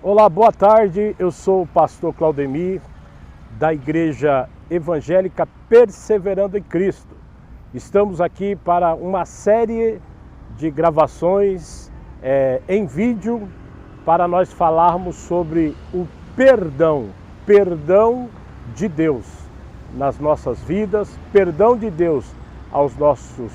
Olá, boa tarde. Eu sou o pastor Claudemir, da Igreja Evangélica Perseverando em Cristo. Estamos aqui para uma série de gravações em vídeo para nós falarmos sobre o perdão de Deus nas nossas vidas, perdão de Deus aos nossos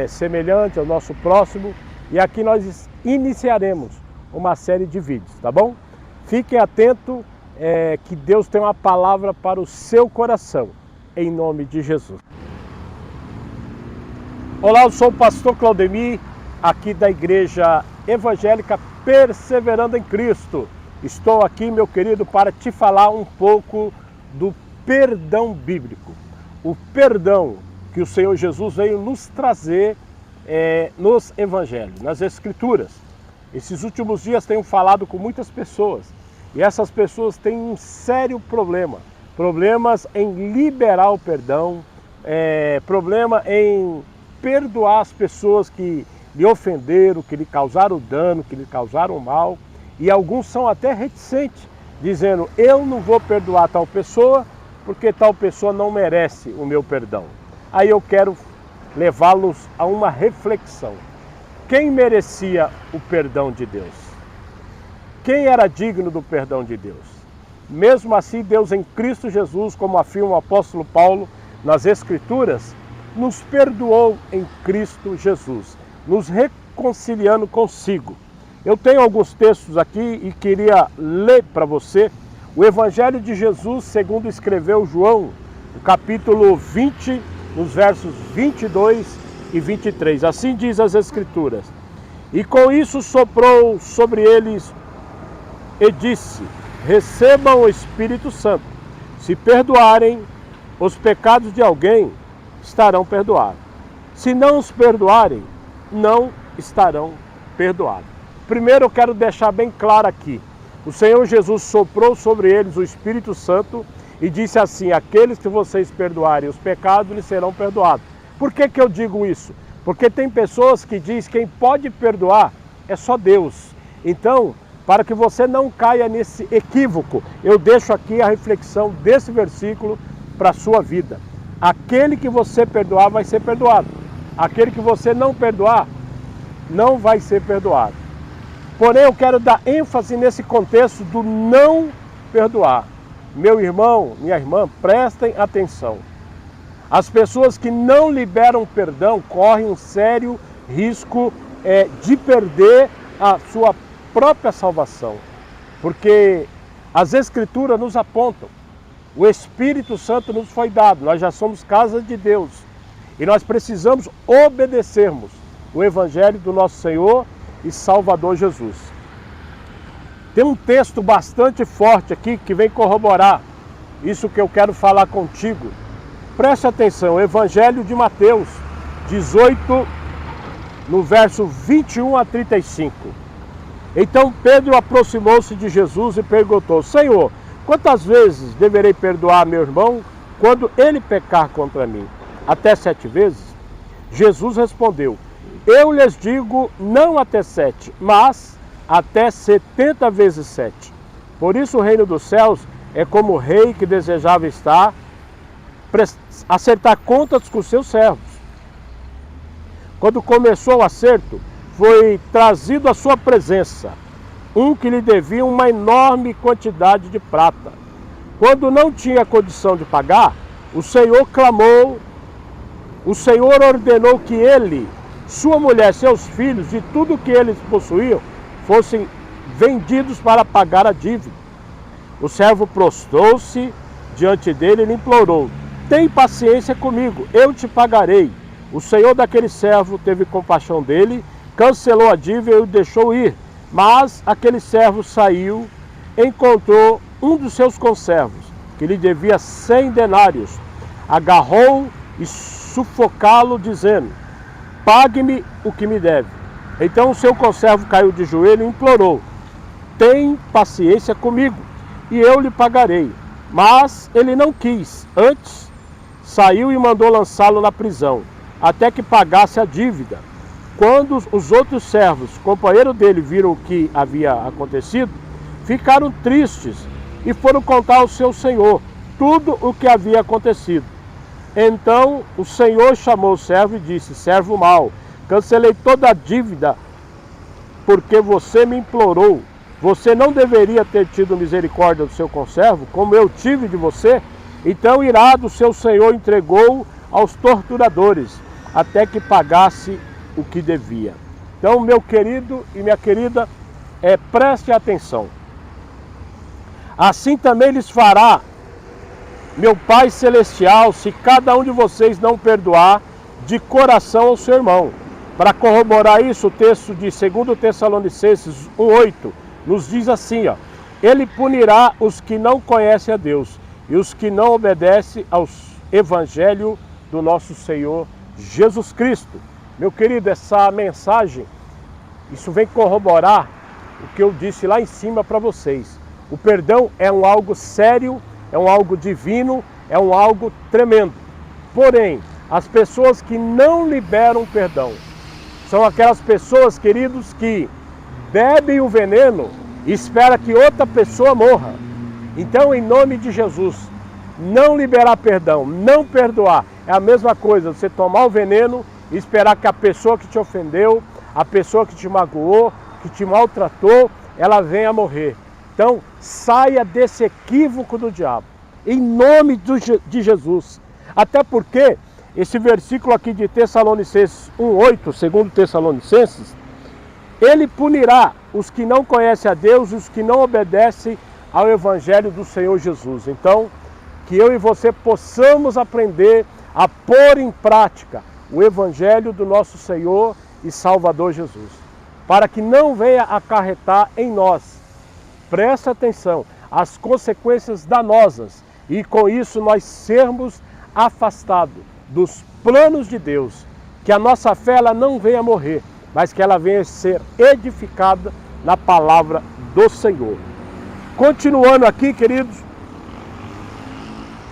semelhantes, ao nosso próximo. E aqui nós iniciaremos uma série de vídeos, tá bom? Fiquem atentos, que Deus tem uma palavra para o seu coração, em nome de Jesus. Olá, eu sou o pastor Claudemir, aqui da Igreja Evangélica Perseverando em Cristo. Estou aqui, meu querido, para te falar um pouco do perdão bíblico. O perdão que o Senhor Jesus veio nos trazer nos Evangelhos, nas Escrituras. Esses últimos dias tenho falado com muitas pessoas e essas pessoas têm um sério problemas em liberar o perdão, problema em perdoar as pessoas que lhe ofenderam, que lhe causaram dano, que lhe causaram mal, e alguns são até reticentes, dizendo: eu não vou perdoar tal pessoa porque tal pessoa não merece o meu perdão. Aí eu quero levá-los a uma reflexão. Quem merecia o perdão de Deus? Quem era digno do perdão de Deus? Mesmo assim, Deus em Cristo Jesus, como afirma o apóstolo Paulo nas Escrituras, nos perdoou em Cristo Jesus, nos reconciliando consigo. Eu tenho alguns textos aqui e queria ler para você o Evangelho de Jesus, segundo escreveu João, no capítulo 20, nos versos 22 e 23. Assim diz as Escrituras: e com isso soprou sobre eles e disse: recebam o Espírito Santo. Se perdoarem os pecados de alguém, estarão perdoados. Se não os perdoarem, não estarão perdoados. Primeiro eu quero deixar bem claro aqui: o Senhor Jesus soprou sobre eles o Espírito Santo e disse assim: aqueles que vocês perdoarem os pecados, lhes serão perdoados. Por que eu digo isso? Porque tem pessoas que dizem que quem pode perdoar é só Deus. Então, para que você não caia nesse equívoco, eu deixo aqui a reflexão desse versículo para a sua vida. Aquele que você perdoar vai ser perdoado. Aquele que você não perdoar, não vai ser perdoado. Porém, eu quero dar ênfase nesse contexto do não perdoar. Meu irmão, minha irmã, prestem atenção. As pessoas que não liberam perdão correm um sério risco de perder a sua própria salvação. Porque as Escrituras nos apontam, o Espírito Santo nos foi dado, nós já somos casa de Deus. E nós precisamos obedecermos o Evangelho do nosso Senhor e Salvador Jesus. Tem um texto bastante forte aqui que vem corroborar isso que eu quero falar contigo. Preste atenção, Evangelho de Mateus 18, no verso 21 a 35. Então Pedro aproximou-se de Jesus e perguntou: Senhor, quantas vezes deverei perdoar meu irmão quando ele pecar contra mim? Até 7 vezes? Jesus respondeu: eu lhes digo, não até 7, mas até 70 vezes 7. Por isso o reino dos céus é como o rei que desejava acertar contas com seus servos. Quando começou o acerto, foi trazido à sua presença um que lhe devia uma enorme quantidade de prata. Quando não tinha condição de pagar, o Senhor clamou, o Senhor ordenou que ele, sua mulher, seus filhos e tudo que eles possuíam fossem vendidos para pagar a dívida. O servo prostrou-se diante dele e lhe implorou: tem paciência comigo, eu te pagarei. O senhor daquele servo teve compaixão dele, cancelou a dívida e o deixou ir. Mas aquele servo saiu, encontrou um dos seus conservos, que lhe devia 100 denários, agarrou e sufocá-lo, dizendo: pague-me o que me deve. Então o seu conservo caiu de joelho e implorou: tem paciência comigo, e eu lhe pagarei. Mas ele não quis, antes saiu e mandou lançá-lo na prisão, até que pagasse a dívida. Quando os outros servos, companheiros dele, viram o que havia acontecido, ficaram tristes e foram contar ao seu senhor tudo o que havia acontecido. Então o senhor chamou o servo e disse: servo mau, cancelei toda a dívida porque você me implorou. Você não deveria ter tido misericórdia do seu conservo, como eu tive de você? Então, irado, seu senhor entregou-o aos torturadores, até que pagasse o que devia. Então, meu querido e minha querida, preste atenção. Assim também lhes fará meu Pai Celestial, se cada um de vocês não perdoar de coração ao seu irmão. Para corroborar isso, o texto de 2 Tessalonicenses 1,8 nos diz assim, ó: ele punirá os que não conhecem a Deus e os que não obedecem ao Evangelho do nosso Senhor Jesus Cristo. Meu querido, essa mensagem, isso vem corroborar o que eu disse lá em cima para vocês. O perdão é algo sério, é algo divino, é algo tremendo. Porém, as pessoas que não liberam perdão são aquelas pessoas, queridos, que bebem o veneno e esperam que outra pessoa morra. Então, em nome de Jesus, não liberar perdão, não perdoar, é a mesma coisa, você tomar o veneno e esperar que a pessoa que te ofendeu, a pessoa que te magoou, que te maltratou, ela venha morrer. Então, saia desse equívoco do diabo, em nome de Jesus. Até porque esse versículo aqui de Tessalonicenses 1,8, segundo Tessalonicenses, ele punirá os que não conhecem a Deus e os que não obedecem ao Evangelho do Senhor Jesus. Então, que eu e você possamos aprender a pôr em prática o Evangelho do nosso Senhor e Salvador Jesus, para que não venha acarretar em nós, presta atenção, as consequências danosas, e com isso nós sermos afastados dos planos de Deus, que a nossa fé ela não venha morrer, mas que ela venha ser edificada na palavra do Senhor. Continuando aqui, queridos,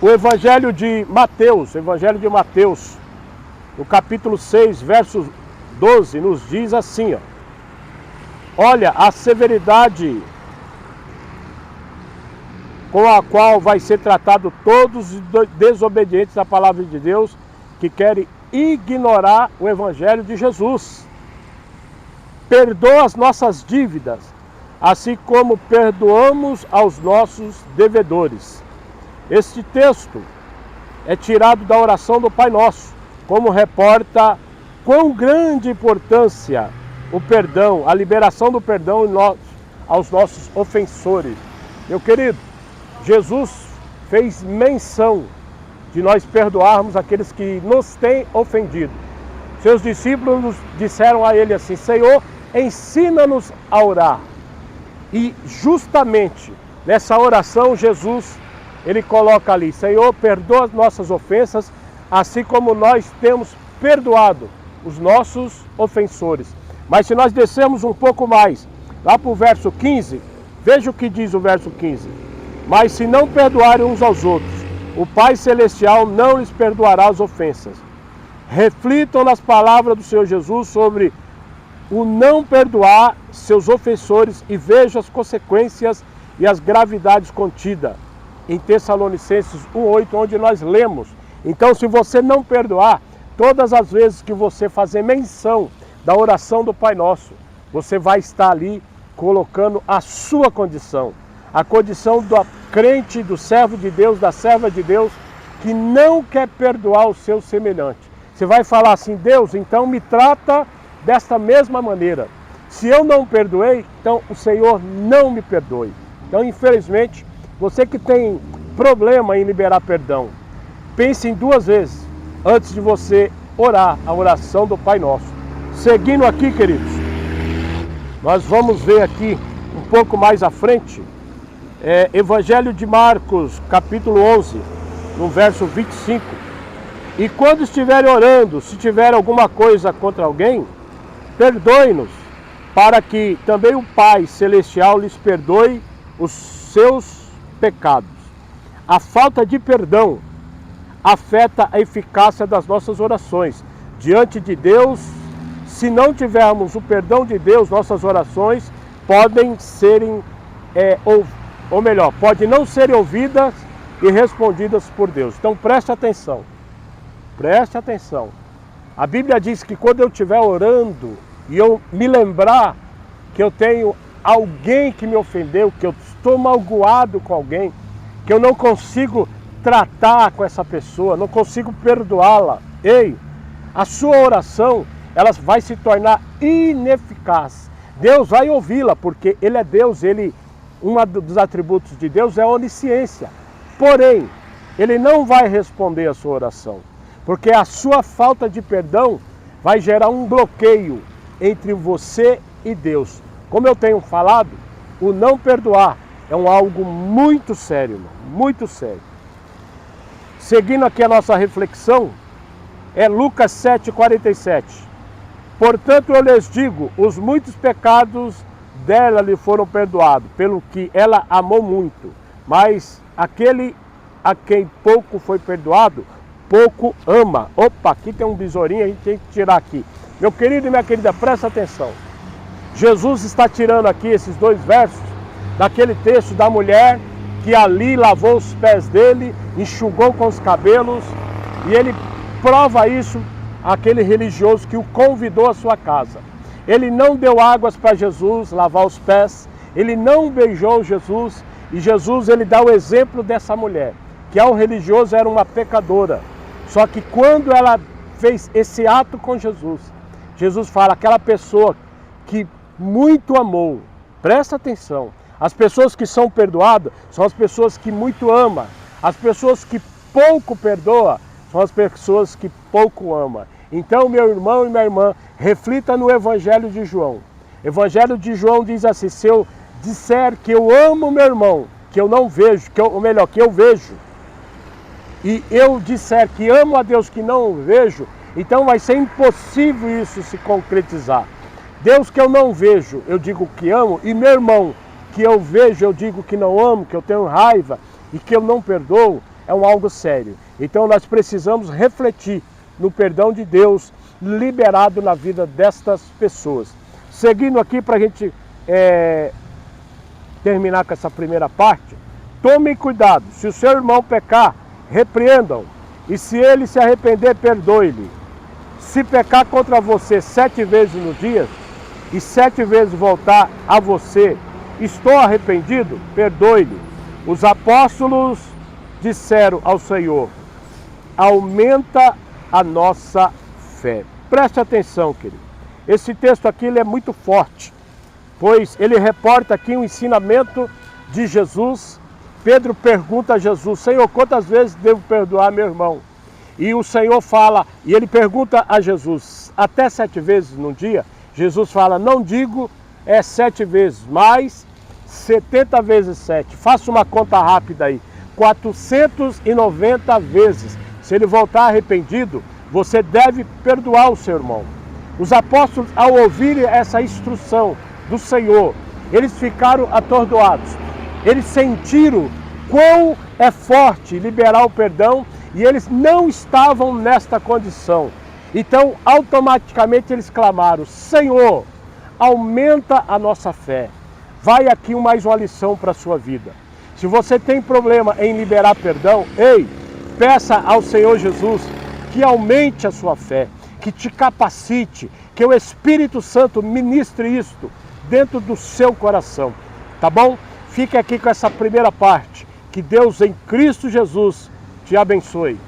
o Evangelho de Mateus, no capítulo 6, verso 12, nos diz assim, ó: olha, a severidade com a qual vai ser tratado todos os desobedientes à palavra de Deus, que querem ignorar o Evangelho de Jesus. Perdoa as nossas dívidas, assim como perdoamos aos nossos devedores. Este texto é tirado da oração do Pai Nosso, como reporta quão grande importância o perdão, a liberação do perdão aos nossos ofensores. Meu querido, Jesus fez menção de nós perdoarmos aqueles que nos têm ofendido. Seus discípulos disseram a ele assim: Senhor, ensina-nos a orar. E justamente nessa oração Jesus, ele coloca ali: Senhor, perdoa as nossas ofensas, assim como nós temos perdoado os nossos ofensores. Mas se nós descermos um pouco mais, lá para o verso 15, veja o que diz o verso 15. Mas se não perdoarem uns aos outros, o Pai Celestial não lhes perdoará as ofensas. Reflitam nas palavras do Senhor Jesus sobre o não perdoar seus ofensores e vejam as consequências e as gravidades contidas em Tessalonicenses 1,8, onde nós lemos. Então, se você não perdoar, todas as vezes que você fazer menção da oração do Pai Nosso, você vai estar ali colocando a sua condição, a condição do crente, do servo de Deus, da serva de Deus, que não quer perdoar o seu semelhante. Você vai falar assim: Deus, então me trata desta mesma maneira. Se eu não perdoei, então o Senhor não me perdoe. Então, infelizmente, você que tem problema em liberar perdão, pense em duas vezes antes de você orar a oração do Pai Nosso. Seguindo aqui, queridos, nós vamos ver aqui um pouco mais à frente, Evangelho de Marcos, capítulo 11, no verso 25. E quando estiverem orando, se tiver alguma coisa contra alguém, perdoe-nos, para que também o Pai Celestial lhes perdoe os seus pecados. A falta de perdão afeta a eficácia das nossas orações diante de Deus. Se não tivermos o perdão de Deus, nossas orações podem serem ou melhor, pode não ser ouvidas e respondidas por Deus. Então preste atenção, preste atenção. A Bíblia diz que quando eu estiver orando e eu me lembrar que eu tenho alguém que me ofendeu, que eu estou magoado com alguém, que eu não consigo tratar com essa pessoa, não consigo perdoá-la, ei, a sua oração, ela vai se tornar ineficaz. Deus vai ouvi-la, porque Ele é Deus, um dos atributos de Deus é a onisciência. Porém, Ele não vai responder a sua oração, porque a sua falta de perdão vai gerar um bloqueio entre você e Deus. Como eu tenho falado, o não perdoar é algo muito sério, irmão, muito sério. Seguindo aqui a nossa reflexão, é Lucas 7,47. Portanto, eu lhes digo, os muitos pecados dela lhe foram perdoados, pelo que ela amou muito. Mas aquele a quem pouco foi perdoado, pouco ama. Opa, aqui tem um besourinho, a gente tem que tirar aqui. Meu querido e minha querida, presta atenção. Jesus está tirando aqui esses dois versos daquele texto da mulher que ali lavou os pés dele, enxugou com os cabelos, e ele prova isso àquele religioso que o convidou à sua casa. Ele não deu águas para Jesus lavar os pés, ele não beijou Jesus, e Jesus ele dá o exemplo dessa mulher, que ao religioso era uma pecadora. Só que quando ela fez esse ato com Jesus, Jesus fala, aquela pessoa que muito amou, presta atenção, as pessoas que são perdoadas são as pessoas que muito amam, as pessoas que pouco perdoam são as pessoas que pouco amam. Então, meu irmão e minha irmã, reflita no Evangelho de João. Evangelho de João diz assim, se eu disser que eu amo meu irmão, que eu não vejo, que eu vejo, e eu disser que amo a Deus que não vejo, então vai ser impossível isso se concretizar. Deus que eu não vejo, eu digo que amo, e meu irmão que eu vejo, eu digo que não amo, que eu tenho raiva e que eu não perdoo, é algo sério. Então nós precisamos refletir no perdão de Deus liberado na vida destas pessoas. Seguindo aqui para a gente terminar com essa primeira parte, tomem cuidado, se o seu irmão pecar, repreendam, e se ele se arrepender, perdoe-lhe. Se pecar contra você 7 vezes no dia, e 7 vezes voltar a você, estou arrependido, perdoe-lhe. Os apóstolos disseram ao Senhor, aumenta a nossa fé. Preste atenção, querido. Esse texto aqui ele é muito forte, pois ele reporta aqui um ensinamento de Jesus. Pedro pergunta a Jesus, Senhor, quantas vezes devo perdoar meu irmão? E o Senhor fala, e ele pergunta a Jesus, até 7 vezes num dia? Jesus fala, não digo 7 vezes, mas 70 vezes 7. Faça uma conta rápida aí. 490 vezes. Se ele voltar arrependido, você deve perdoar o seu irmão. Os apóstolos, ao ouvirem essa instrução do Senhor, eles ficaram atordoados. Eles sentiram quão é forte liberar o perdão e eles não estavam nesta condição. Então, automaticamente eles clamaram, Senhor, aumenta a nossa fé. Vai aqui mais uma lição para a sua vida. Se você tem problema em liberar perdão, ei, peça ao Senhor Jesus que aumente a sua fé, que te capacite, que o Espírito Santo ministre isto dentro do seu coração, tá bom? Fique aqui com essa primeira parte. Que Deus em Cristo Jesus te abençoe.